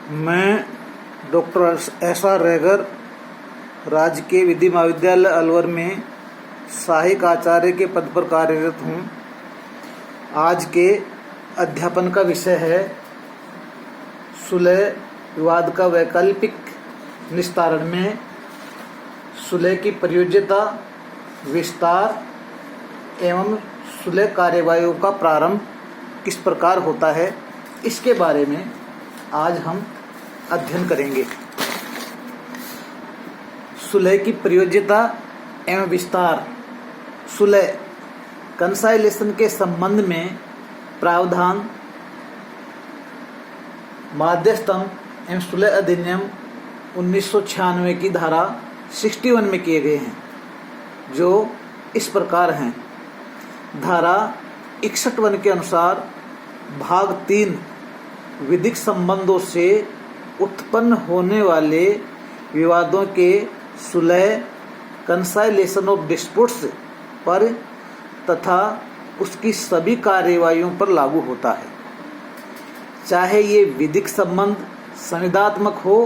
मैं doctor SR. Regar राजकीय विधि महाविद्यालय अलवर में सहायक आचार्य के पद पर कार्यरत हूँ। आज के अध्यापन का विषय है सुलह विवाद का वैकल्पिक निस्तारण में सुलह की प्रयोज्यता, विस्तार एवं सुलह कार्यवाहियों का प्रारंभ किस प्रकार होता है, इसके बारे में आज हम अध्ययन करेंगे। सुलह की प्रयोज्यता एवं विस्तार। सुलह कंसाइलेशन के संबंध में प्रावधान मध्यस्थम एवं सुलह अधिनियम 1996 की धारा 61 में किए गए हैं, जो इस प्रकार हैं। धारा 61 के अनुसार भाग 3 विधिक संबंधों से उत्पन्न होने वाले विवादों के सुलह कंसाइलेशन ऑफ डिस्प्यूट्स पर तथा उसकी सभी कार्यवाहियों पर लागू होता है, चाहे ये विधिक संबंध संविदात्मक हो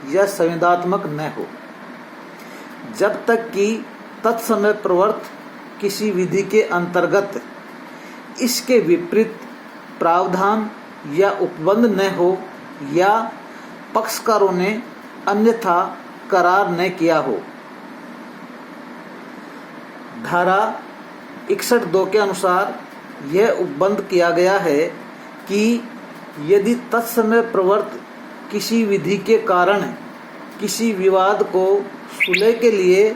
या संविदात्मक न हो, जब तक कि तत्समय प्रवर्त किसी विधि के अंतर्गत इसके विपरीत प्रावधान या उपबंध न हो या पक्षकारों ने अन्यथा करार न किया हो। धारा 61(2) के अनुसार यह उपबंध किया गया है कि यदि तत्समय प्रवर्त किसी विधि के कारण किसी विवाद को सुलह के लिए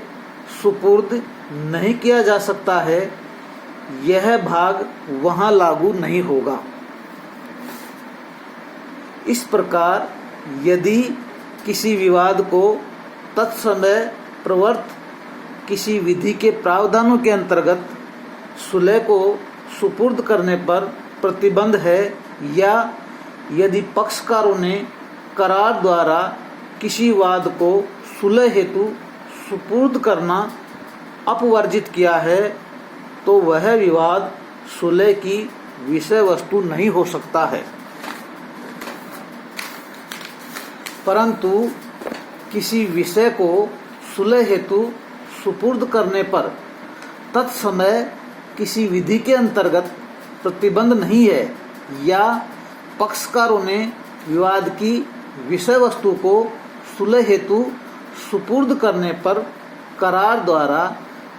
सुपुर्द नहीं किया जा सकता है, यह भाग वहां लागू नहीं होगा। इस प्रकार यदि किसी विवाद को तत्समय प्रवर्त किसी विधि के प्रावधानों के अंतर्गत सुलह को सुपुर्द करने पर प्रतिबंध है या यदि पक्षकारों ने करार द्वारा किसी वाद को सुलह हेतु सुपुर्द करना अपवर्जित किया है, तो वह विवाद सुलह की विषय वस्तु नहीं हो सकता है। परंतु किसी विषय को सुलह हेतु सुपुर्द करने पर तत्समय किसी विधि के अंतर्गत प्रतिबंध नहीं है या पक्षकारों ने विवाद की विषय वस्तु को सुलह हेतु सुपुर्द करने पर करार द्वारा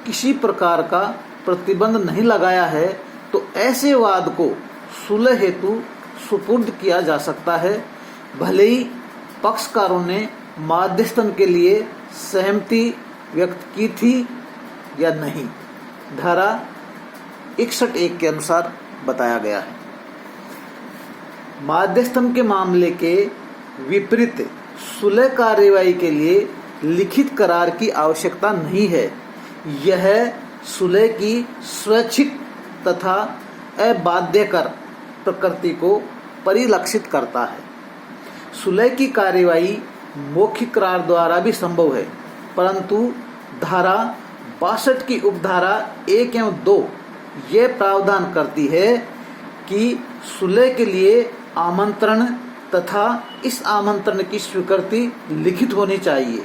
किसी प्रकार का प्रतिबंध नहीं लगाया है, तो ऐसे वाद को सुलह हेतु सुपुर्द किया जा सकता है, भले ही पक्षकारों ने मध्यस्थन के लिए सहमति व्यक्त की थी या नहीं। धारा 61(1) के अनुसार बताया गया है। मध्यस्थन के मामले के विपरीत सुलह कार्यवाही के लिए लिखित करार की आवश्यकता नहीं है। यह सुलह की स्वैच्छिक तथा अबाध्यकर प्रकृति को परिलक्षित करता है। सुलह की कार्यवाही मौखिक करार द्वारा भी संभव है, परंतु धारा 62 की उपधारा 1 एवं 2 यह प्रावधान करती है कि सुलह के लिए आमंत्रण तथा इस आमंत्रण की स्वीकृति लिखित होनी चाहिए।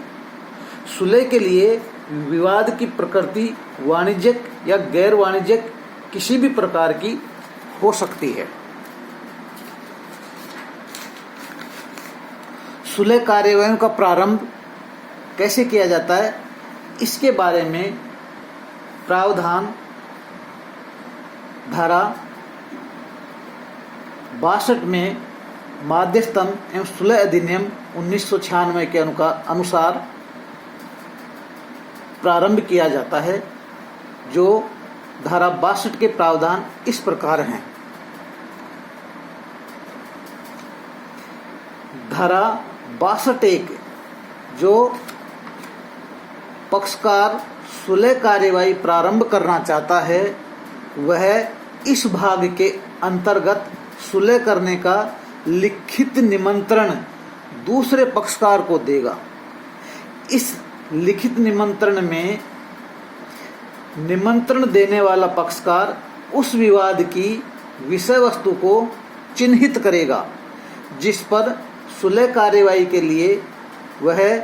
सुलह के लिए विवाद की प्रकृति वाणिज्यिक या गैर वाणिज्यिक किसी भी प्रकार की हो सकती है। सुलह कार्यवाहियों का प्रारंभ कैसे किया जाता है, इसके बारे में प्रावधान धारा 62 में मध्यस्थम एवं सुलह अधिनियम 1996 के अनुसार प्रारंभ किया जाता है, जो धारा 62 के प्रावधान इस प्रकार हैं। धारा 62(1) जो पक्षकार सुलह कार्यवाही प्रारंभ करना चाहता है, वह इस भाग के अंतर्गत सुलह करने का लिखित निमंत्रण दूसरे पक्षकार को देगा। इस लिखित निमंत्रण में निमंत्रण देने वाला पक्षकार उस विवाद की विषय वस्तु को चिन्हित करेगा जिस पर सुलह कार्यवाही के लिए वह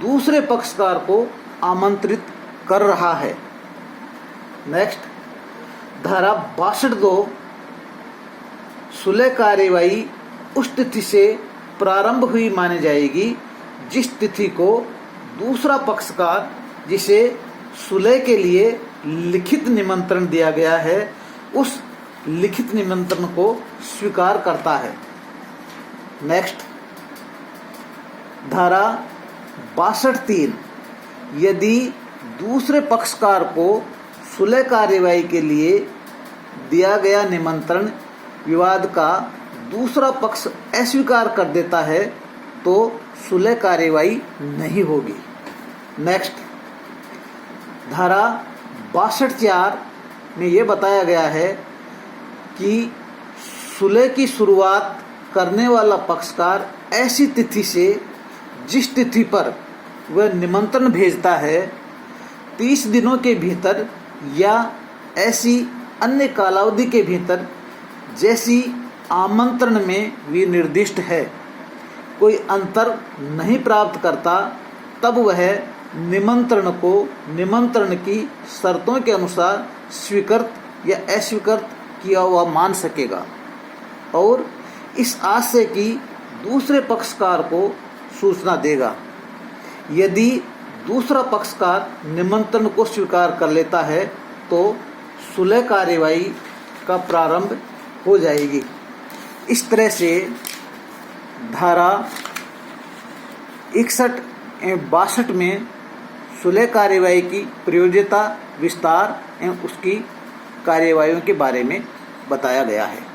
दूसरे पक्षकार को आमंत्रित कर रहा है। नेक्स्ट, धारा 62 सुलह कार्यवाही उस तिथि से प्रारंभ हुई मानी जाएगी जिस तिथि को दूसरा पक्षकार जिसे सुलह के लिए लिखित निमंत्रण दिया गया है उस लिखित निमंत्रण को स्वीकार करता है। नेक्स्ट, धारा 62(3) यदि दूसरे पक्षकार को सुलह कार्यवाही के लिए दिया गया निमंत्रण विवाद का दूसरा पक्ष अस्वीकार कर देता है तो सुलह कार्यवाही नहीं होगी। नेक्स्ट, धारा 62(4) में यह बताया गया है कि सुलह की शुरुआत करने वाला पक्षकार ऐसी तिथि से जिस तिथि पर वह निमंत्रण भेजता है 30 दिनों के भीतर या ऐसी अन्य कालावधि के भीतर जैसी आमंत्रण में विनिर्दिष्ट है कोई अंतर नहीं प्राप्त करता तब वह निमंत्रण को निमंत्रण की शर्तों के अनुसार स्वीकृत या अस्वीकृत किया हुआ मान सकेगा और इस आशय की दूसरे पक्षकार को सूचना देगा। यदि दूसरा पक्षकार निमंत्रण को स्वीकार कर लेता है तो सुलह कार्यवाही का प्रारंभ हो जाएगी। इस तरह से धारा 61 एवं 62 में सुलह कार्यवाही की प्रयोज्यता, विस्तार एवं उसकी कार्यवाहियों के बारे में बताया गया है।